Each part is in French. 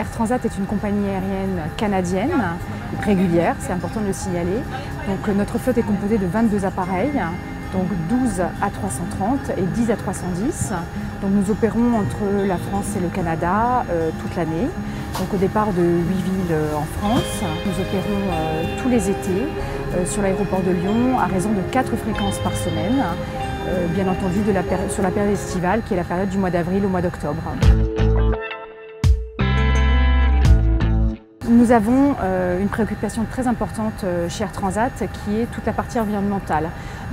Air Transat est une compagnie aérienne canadienne, régulière, c'est important de le signaler. Donc, notre flotte est composée de 22 appareils, donc 12 A330 et 10 A310. Donc, nous opérons entre la France et le Canada toute l'année. Donc, au départ de 8 villes en France. Nous opérons tous les étés sur l'aéroport de Lyon à raison de 4 fréquences par semaine, bien entendu sur la période estivale qui est la période du mois d'avril au mois d'octobre. Nous avons une préoccupation très importante chez Air Transat qui est toute la partie environnementale.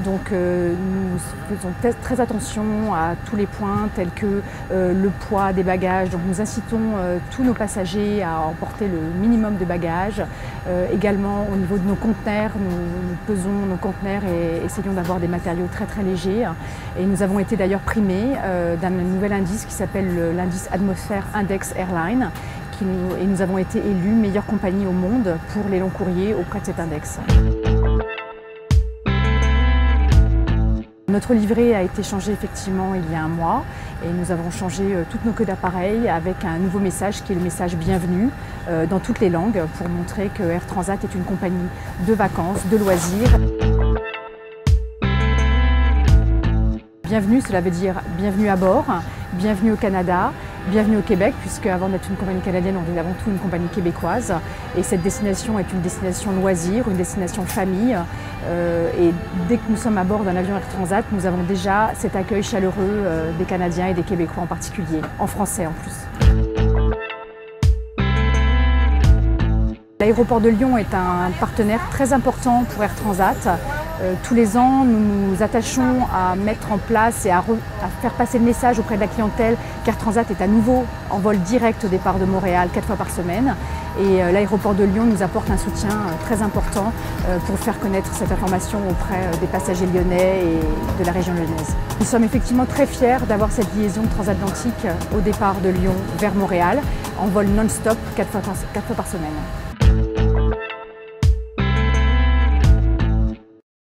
Donc nous faisons très attention à tous les points tels que le poids des bagages. Donc nous incitons tous nos passagers à emporter le minimum de bagages. Également au niveau de nos conteneurs, nous pesons nos conteneurs et essayons d'avoir des matériaux très légers. Et nous avons été d'ailleurs primés d'un nouvel indice qui s'appelle l'indice Atmosphère Index Airline. Et nous avons été élus meilleure compagnie au monde pour les longs courriers auprès de cet index. Notre livrée a été changée effectivement il y a un mois et nous avons changé toutes nos queues d'appareils avec un nouveau message qui est le message bienvenue dans toutes les langues pour montrer que Air Transat est une compagnie de vacances, de loisirs. Bienvenue, cela veut dire bienvenue à bord, bienvenue au Canada, bienvenue au Québec, puisque avant d'être une compagnie canadienne, on est avant tout une compagnie québécoise. Et cette destination est une destination loisir, une destination famille. Et dès que nous sommes à bord d'un avion Air Transat, nous avons déjà cet accueil chaleureux des Canadiens et des Québécois en particulier, en français en plus. L'aéroport de Lyon est un partenaire très important pour Air Transat. Tous les ans, nous nous attachons à mettre en place et à faire passer le message auprès de la clientèle qu'Air Transat est à nouveau en vol direct au départ de Montréal 4 fois par semaine. Et l'aéroport de Lyon nous apporte un soutien très important pour faire connaître cette information auprès des passagers lyonnais et de la région lyonnaise. Nous sommes effectivement très fiers d'avoir cette liaison transatlantique au départ de Lyon vers Montréal en vol non-stop 4 fois par semaine.